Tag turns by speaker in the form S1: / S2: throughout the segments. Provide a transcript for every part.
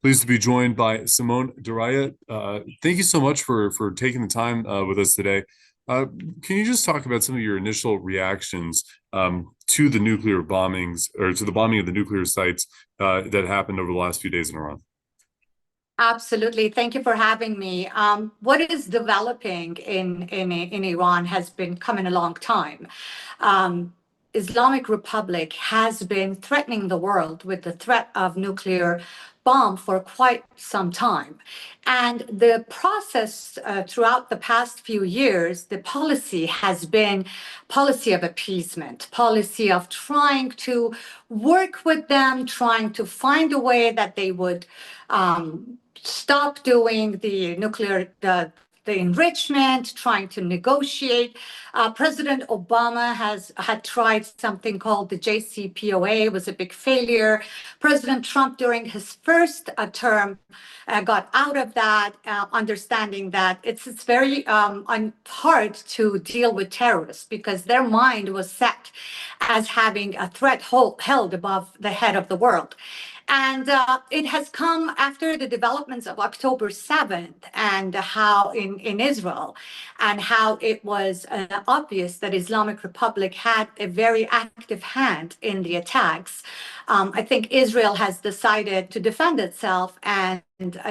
S1: Pleased to be joined by Simone Derayeh. Thank you so much for taking the time with us today. Uh, can you just talk about some of your initial reactions to the nuclear bombings or to the bombing of the nuclear sites that happened over the last few days in Iran?
S2: Absolutely. Thank you for having me. What is developing in Iran has been coming a long time. Islamic Republic has been threatening the world with the threat of nuclear bomb for quite some time. And the process throughout the past few years, the policy has been policy of appeasement, policy of trying to work with them, trying to find a way that they would stop doing the enrichment, trying to negotiate. President Obama had tried something called the JCPOA. It was a big failure. President Trump, during his first term, got out of that, understanding that it's very hard to deal with terrorists because their mind was set as having a threat held above the head of the world. And it has come after the developments of October 7th and how in Israel and how it was obvious that Islamic Republic had a very active hand in the attacks. I think Israel has decided to defend itself and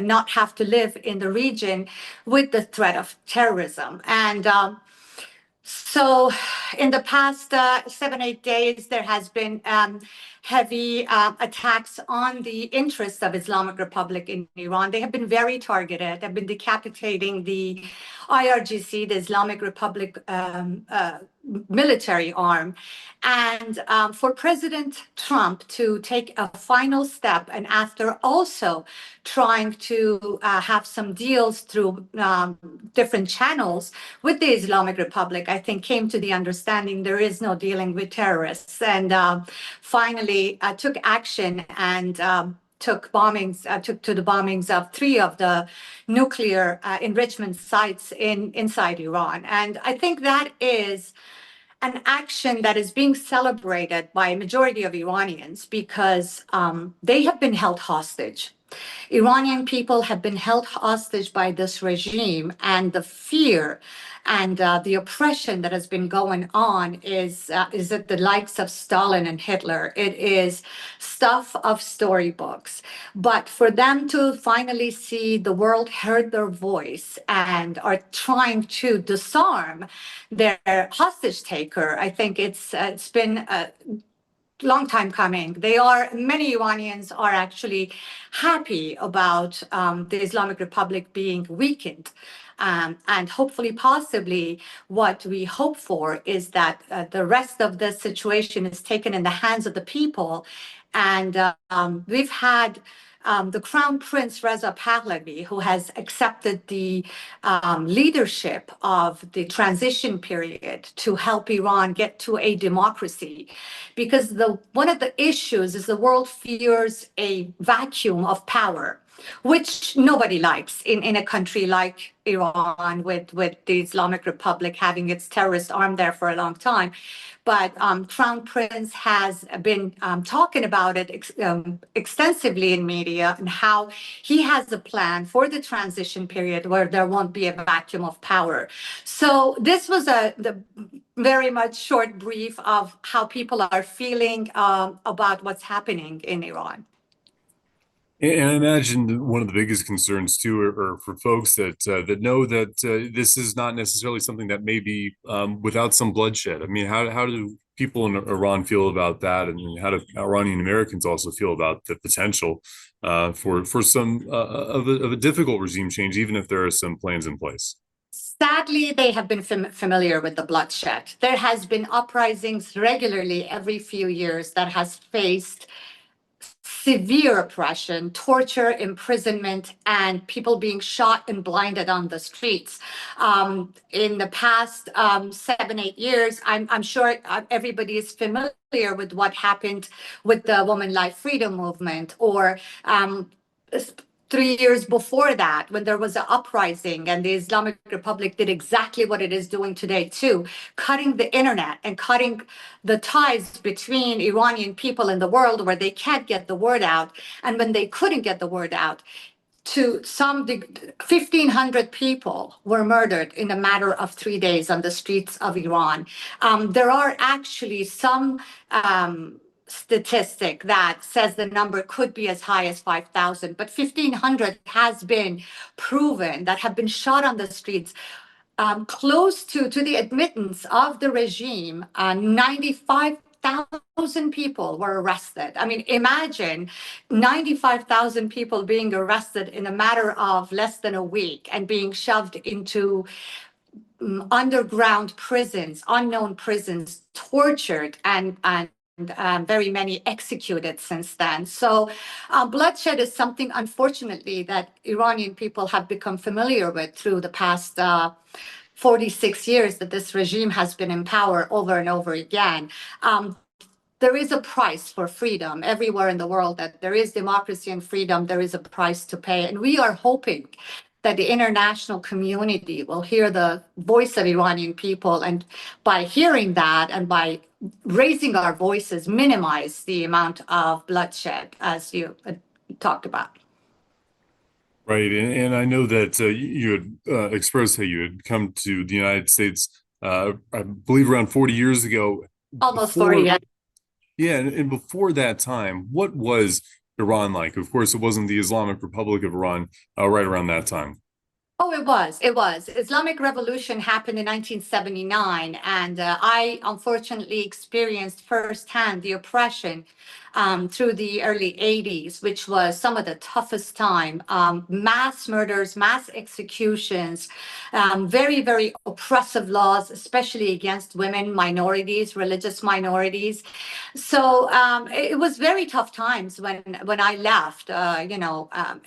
S2: not have to live in the region with the threat of terrorism. And so in the past 7, 8 days, there has been heavy attacks on the interests of Islamic Republic in Iran. They have been very targeted. They've been decapitating the IRGC, the Islamic Republic military arm. And for President Trump to take a final step, and after also trying to have some deals through different channels with the Islamic Republic, I think came to the understanding there is no dealing with terrorists, and finally took action and took to the bombings of 3 of the nuclear enrichment sites inside Iran. And I think that is an action that is being celebrated by a majority of Iranians because they have been held hostage. Iranian people have been held hostage by this regime, and the fear and the oppression that has been going on is at the likes of Stalin and Hitler. It is stuff of storybooks. But for them to finally see the world heard their voice and are trying to disarm their hostage taker, I think it's been long time coming. Many Iranians are actually happy about the Islamic Republic being weakened. And hopefully, possibly, what we hope for is that the rest of the situation is taken in the hands of the people. And we've had the Crown Prince Reza Pahlavi, who has accepted the leadership of the transition period to help Iran get to a democracy. Because one of the issues is the world fears a vacuum of power, which nobody likes in a country like Iran with the Islamic Republic having its terrorist arm there for a long time. But Crown Prince has been talking about it extensively in media and how he has a plan for the transition period where there won't be a vacuum of power. So this was the very much short brief of how people are feeling about what's happening in Iran.
S1: And I imagine one of the biggest concerns too are for folks that know that this is not necessarily something that may be without some bloodshed. I mean, how do people in Iran feel about that, and how do Iranian Americans also feel about the potential for some of a difficult regime change, even if there are some plans in place?
S2: Sadly, they have been familiar with the bloodshed. There has been uprisings regularly every few years that has faced severe oppression, torture, imprisonment, and people being shot and blinded on the streets. In the past 7, 8 years, I'm sure everybody is familiar with what happened with the Women Life Freedom Movement, or 3 years before that, when there was an uprising and the Islamic Republic did exactly what it is doing today too, cutting the internet and cutting the ties between Iranian people in the world where they can't get the word out. And when they couldn't get the word out, 1,500 people were murdered in a matter of 3 days on the streets of Iran. There are actually some statistic that says the number could be as high as 5,000, but 1,500 has been proven that have been shot on the streets. Close to the admittance of the regime, 95,000 people were arrested. I mean, imagine 95,000 people being arrested in a matter of less than a week and being shoved into underground prisons, unknown prisons, tortured and very many executed since then. So bloodshed is something, unfortunately, that Iranian people have become familiar with through the past 46 years that this regime has been in power over and over again. There is a price for freedom everywhere in the world, that there is democracy and freedom, there is a price to pay. And we are hoping that the international community will hear the voice of Iranian people, and by hearing that and by raising our voices, minimize the amount of bloodshed, as you talked about.
S1: Right, and I know that you had expressed how you had come to the United States, I believe around 40 years ago.
S2: Almost 40 years.
S1: Yeah, and before that time, what was Iran like? Of course, it wasn't the Islamic Republic of Iran right around that time.
S2: Oh, it was. It was. Islamic Revolution happened in 1979, and I unfortunately experienced firsthand the oppression through the early 80s, which was some of the toughest time. Mass murders, mass executions, very, very oppressive laws, especially against women, minorities, religious minorities. So it was very tough times when I left.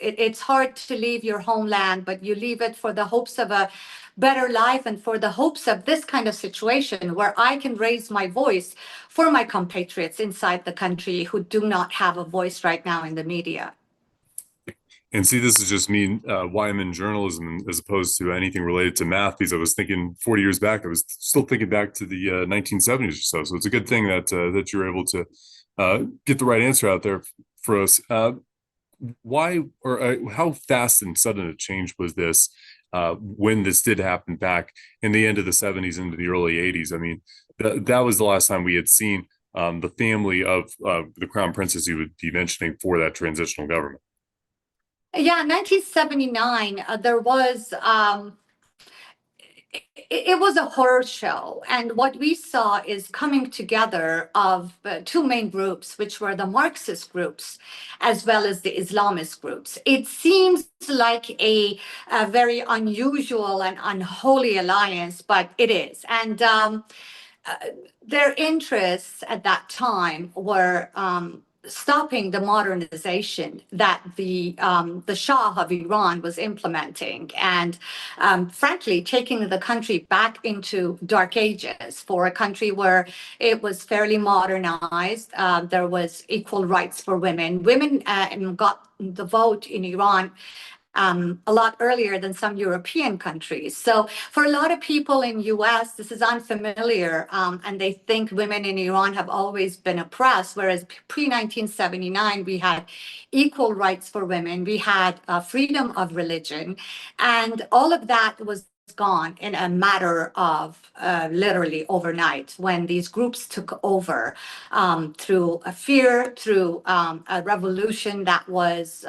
S2: It's hard to leave your homeland, but you leave it for the hopes of a better life and for the hopes of this kind of situation where I can raise my voice for my compatriots inside the country who do not have a voice right now in the media.
S1: And see, this is just me, why I'm in journalism as opposed to anything related to math, because I was thinking 40 years back, I was still thinking back to the 1970s or so. So it's a good thing that that you're able to get the right answer out there for us. Why or how fast and sudden a change was this when this did happen back in the end of the 70s into the early 80s? I mean, that was the last time we had seen the family of the crown princess you would be mentioning for that transitional government.
S2: Yeah, 1979, there was it was a horror show. And what we saw is coming together of two main groups, which were the Marxist groups as well as the Islamist groups. It seems like a very unusual and unholy alliance, but it is. And their interests at that time were stopping the modernization that the Shah of Iran was implementing, and frankly, taking the country back into dark ages for a country where it was fairly modernized. There was equal rights for women. Women got the vote in Iran a lot earlier than some European countries. So for a lot of people in US, this is unfamiliar, and they think women in Iran have always been oppressed, whereas pre-1979, we had equal rights for women, we had freedom of religion, and all of that was gone in a matter of literally overnight when these groups took over through a fear, through a revolution that was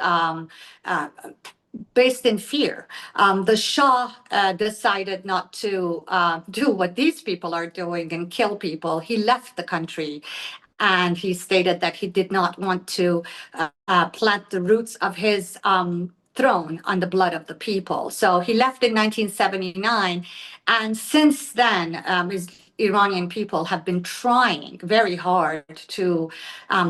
S2: based in fear. The Shah decided not to do what these people are doing and kill people. He left the country, and he stated that he did not want to plant the roots of his throne on the blood of the people. So he left in 1979, and since then, Iranian people have been trying very hard to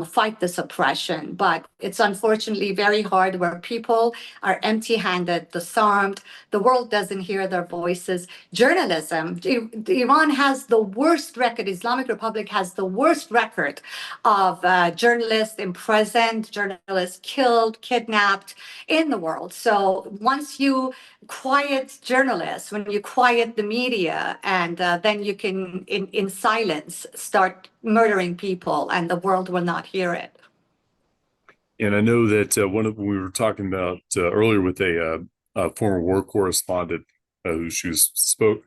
S2: fight this oppression, but it's unfortunately very hard where people are empty-handed, disarmed. The world doesn't hear their voices. Journalism, Iran has the worst record. Islamic Republic has the worst record of journalists imprisoned, journalists killed, kidnapped in the world. So once you quiet journalists, when you quiet the media, and then you can, in silence, start murdering people, and the world will not hear it.
S1: And I know that we were talking about earlier with a former war correspondent who she was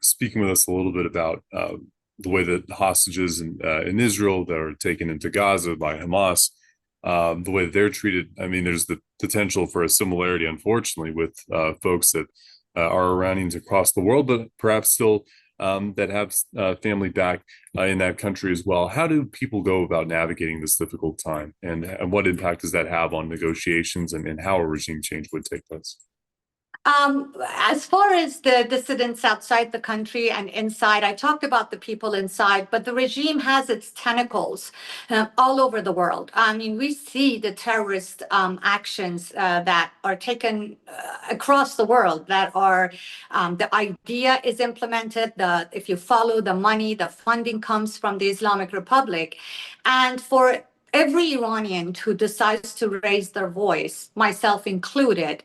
S1: speaking with us a little bit about the way that hostages in Israel that are taken into Gaza by Hamas, the way that they're treated. I mean, there's the potential for a similarity, unfortunately, with folks that are Iranians across the world, but perhaps still that have family back in that country as well. How do people go about navigating this difficult time, and what impact does that have on negotiations and how a regime change would take place?
S2: As far as the dissidents outside the country and inside, I talked about the people inside, but the regime has its tentacles all over the world. I mean, we see the terrorist actions that are taken across the world, that are, the idea is implemented, if you follow the money, the funding comes from the Islamic Republic. And for every Iranian who decides to raise their voice, myself included,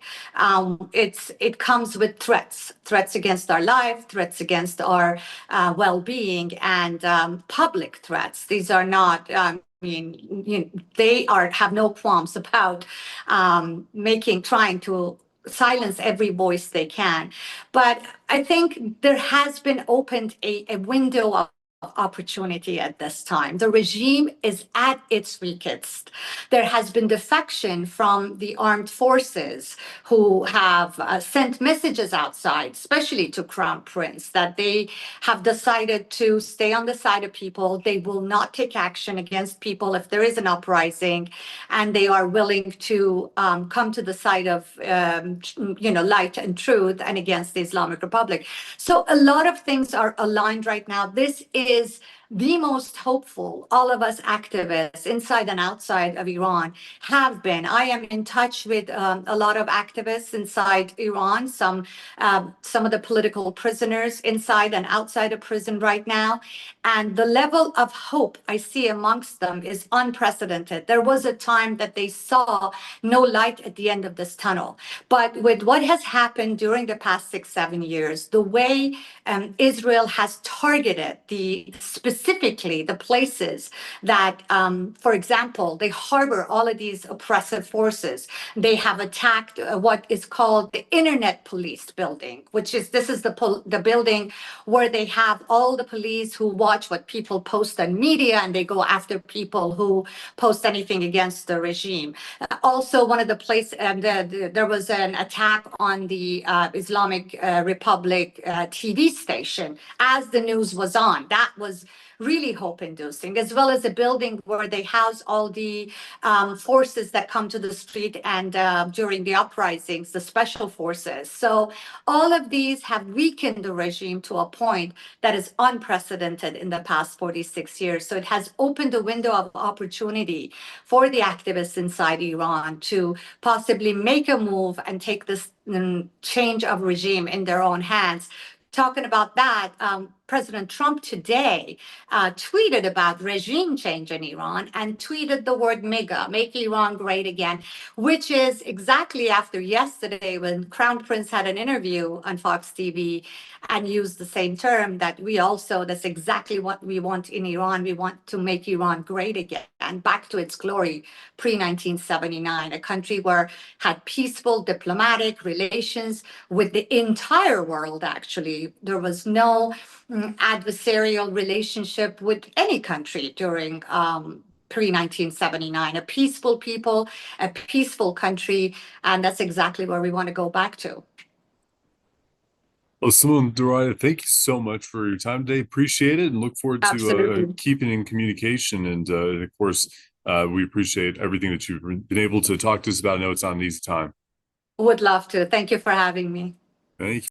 S2: it comes with threats against our life, threats against our well-being, and public threats. These are not. They have no qualms about trying to silence every voice they can. But I think there has been opened a window of opportunity at this time. The regime is at its weakest. There has been defection from the armed forces who have sent messages outside, especially to Crown Prince, that they have decided to stay on the side of people. They will not take action against people if there is an uprising, and they are willing to come to the side of light and truth and against the Islamic Republic. So a lot of things are aligned right now. This is the most hopeful. All of us activists inside and outside of Iran have been. I am in touch with a lot of activists inside Iran, some of the political prisoners inside and outside of prison right now. And the level of hope I see amongst them is unprecedented. There was a time that they saw no light at the end of this tunnel. But with what has happened during the past 6-7 years, the way Israel has targeted specifically the places that, for example, they harbor all of these oppressive forces. They have attacked what is called the Internet Police building, this is the building where they have all the police who watch what people post on media, and they go after people who post anything against the regime. Also, one of the places, there was an attack on the Islamic Republic TV station as the news was on. That was really hope-inducing, as well as a building where they house all the forces that come to the street and during the uprisings, the special forces. So all of these have weakened the regime to a point that is unprecedented in the past 46 years. So it has opened a window of opportunity for the activists inside Iran to possibly make a move and take this change of regime in their own hands. Talking about that, President Trump today tweeted about regime change in Iran and tweeted the word MAGA, make Iran great again, which is exactly after yesterday when Crown Prince had an interview on Fox TV and used the same term, that's exactly what we want in Iran. We want to make Iran great again and back to its glory pre-1979, a country where had peaceful diplomatic relations with the entire world, actually. There was no adversarial relationship with any country during pre-1979, a peaceful people, a peaceful country, and that's exactly where we want to go back to.
S1: Well, Simone Derayeh, thank you so much for your time today. Appreciate it, and look forward to keeping in communication. And of course, we appreciate everything that you've been able to talk to us about. I know it's not an easy time.
S2: Would love to. Thank you for having me.
S1: Thank you.